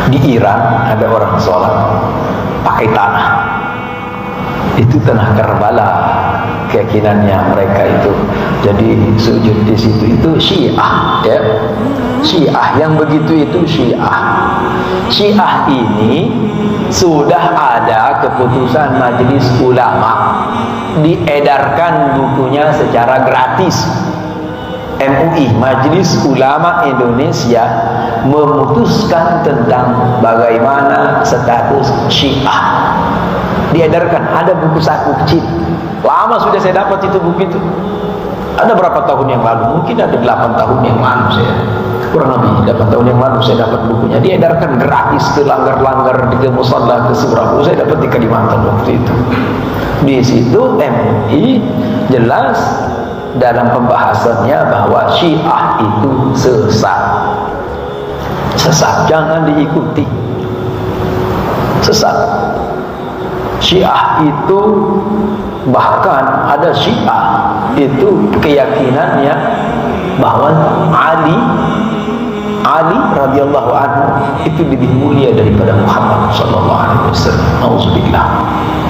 Di Iran ada orang sholat pakai tanah. Itu tanah Karbala, keyakinannya mereka itu. Jadi sujud di situ itu Syiah, ya. Syiah yang begitu itu Syiah. Syiah ini sudah ada keputusan majelis ulama, diedarkan bukunya secara gratis. MUI, Majelis Ulama Indonesia, memutuskan tentang bagaimana status Syiah. Diedarkan, ada buku saku kecil. Lama sudah saya dapat itu buku itu. Ada berapa tahun yang lalu? Mungkin ada 8 tahun yang lalu saya. Kurang lebih 8 tahun yang lalu saya dapat bukunya. Diedarkan gratis ke langgar-langgar, di musalla, ke Surabu. Saya dapat di Kalimantan waktu itu. Di situ MUI jelas dalam pembahasannya bahwa Syiah itu sesat. Sesat, jangan diikuti. Sesat. Syiah itu, bahkan ada Syiah itu keyakinannya bahwa Ali radhiyallahu anhu itu lebih mulia daripada Muhammad sallallahu alaihi wasallam. Auzubillah.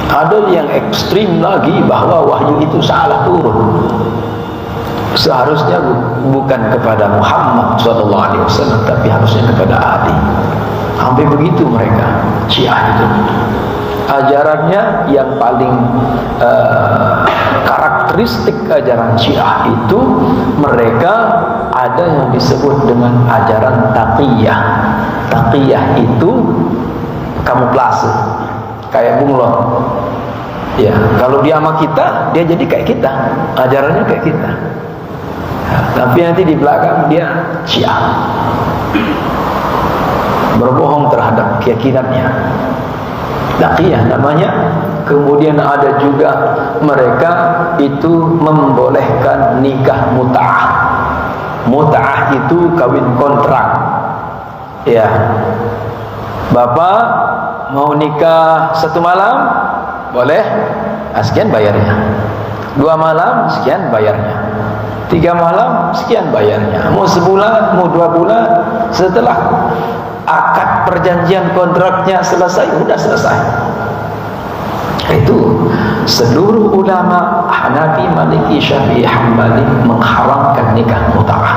Ada yang ekstrim lagi bahwa wahyu itu salah turun. Seharusnya bukan kepada Muhammad SAW, tapi harusnya kepada Ali. Sampai begitu mereka Syiah itu. Ajarannya yang paling karakteristik ajaran Syiah itu, mereka ada yang disebut dengan ajaran taqiyah. Taqiyah itu kamuflase, kayak bunglon. Ya, kalau dia sama kita, dia jadi kayak kita, ajarannya kayak kita. Tapi nanti di belakang dia Syiah, berbohong terhadap keyakinannya. Taqiyah namanya. Kemudian ada juga mereka itu membolehkan nikah mut'ah. Mut'ah itu kawin kontrak. Ya, bapak mau nikah 1 malam, boleh, sekian bayarnya. 2 malam, sekian bayarnya. 3 malam, sekian bayarnya. Mau sebulan, mau 2 bulan, setelah akad perjanjian kontraknya selesai, udah selesai. Itu seluruh ulama Hanafi, Maliki, Syafi'i, Hambali mengharamkan nikah mut'ah.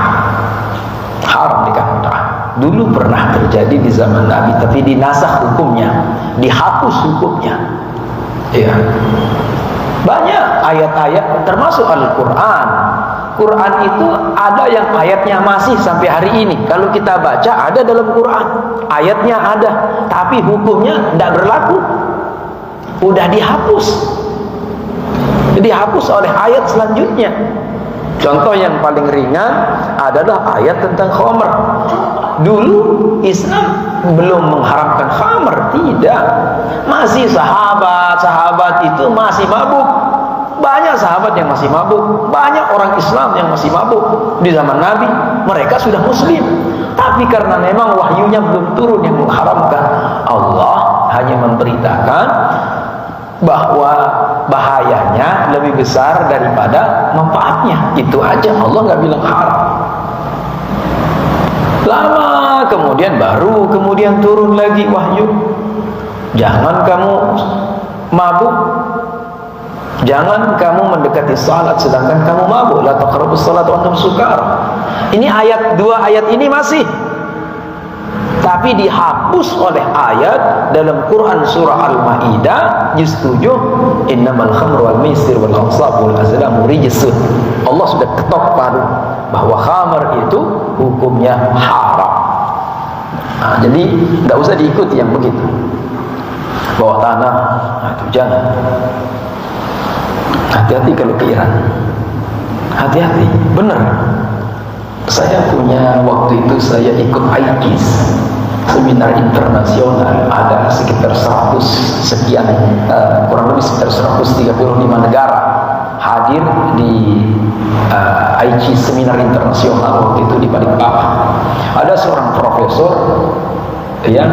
Haram nikah mut'ah. Dulu pernah terjadi di zaman Nabi, tapi dinasakh hukumnya, dihapus hukumnya. Ya. Banyak ayat-ayat termasuk Al-Quran. Quran itu ada yang ayatnya masih sampai hari ini. Kalau kita baca ada dalam Quran, ayatnya ada, tapi hukumnya tidak berlaku. Udah dihapus. Dihapus oleh ayat selanjutnya. Contoh yang paling ringan adalah ayat tentang khamr. Dulu Islam belum mengharamkan khamr, tidak. Masih sahabat itu masih mabuk. Banyak sahabat yang masih mabuk, banyak orang Islam yang masih mabuk. Di zaman Nabi mereka sudah muslim, tapi karena memang wahyunya belum turun yang mengharamkan, Allah hanya memberitakan bahwa bahayanya lebih besar daripada manfaatnya. Itu aja, Allah nggak bilang haram. Lama kemudian kemudian turun lagi wahyu, jangan kamu mabuk, jangan kamu mendekati salat sedangkan kamu mabuk. La taqrabus salat wa antum sukar. Ini dua ayat ini masih, tapi dihapus oleh ayat dalam Quran surah Al-Maidah juz 7, innamal khamru wal maisir wal ansab wal azlamu rijsun. Allah sudah ketok palu bahwa khamr itu hukumnya haram. Nah, jadi tidak usah diikuti yang begitu. Bawah tanah, itu jangan. Hati-hati kalau ke Iran. Hati-hati, benar. Saya punya waktu itu saya ikut IKIS, seminar internasional, ada sekitar 100 sekian, kurang lebih sekitar 135 negara hadir di IKIS seminar internasional waktu itu di Balikpapan. Ada seorang profesor yang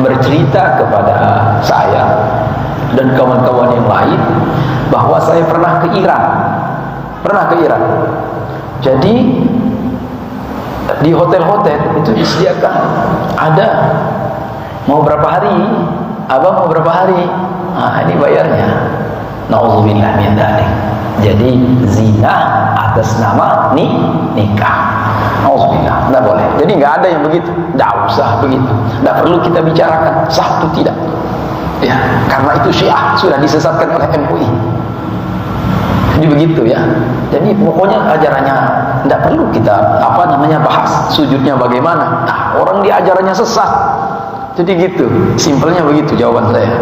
bercerita kepada saya dan kawan-kawan yang lain bahwa saya pernah ke Iran. Jadi di hotel-hotel itu disediakan ada Mau berapa hari? Abang mau berapa hari? Nah, ini bayarnya. Nauzubillah min dzalik. Jadi zina atas nama nikah. Nauzubillah, tidak boleh. Jadi nggak ada yang begitu. Tidak usah begitu. Tidak perlu kita bicarakan sah atau tidak. Ya, karena itu Syiah sudah disesatkan oleh MUI. Jadi begitu ya. Jadi pokoknya ajarannya tidak perlu kita bahas sujudnya bagaimana. Nah, orang di ajarannya sesat. Jadi gitu, simpelnya begitu jawaban saya.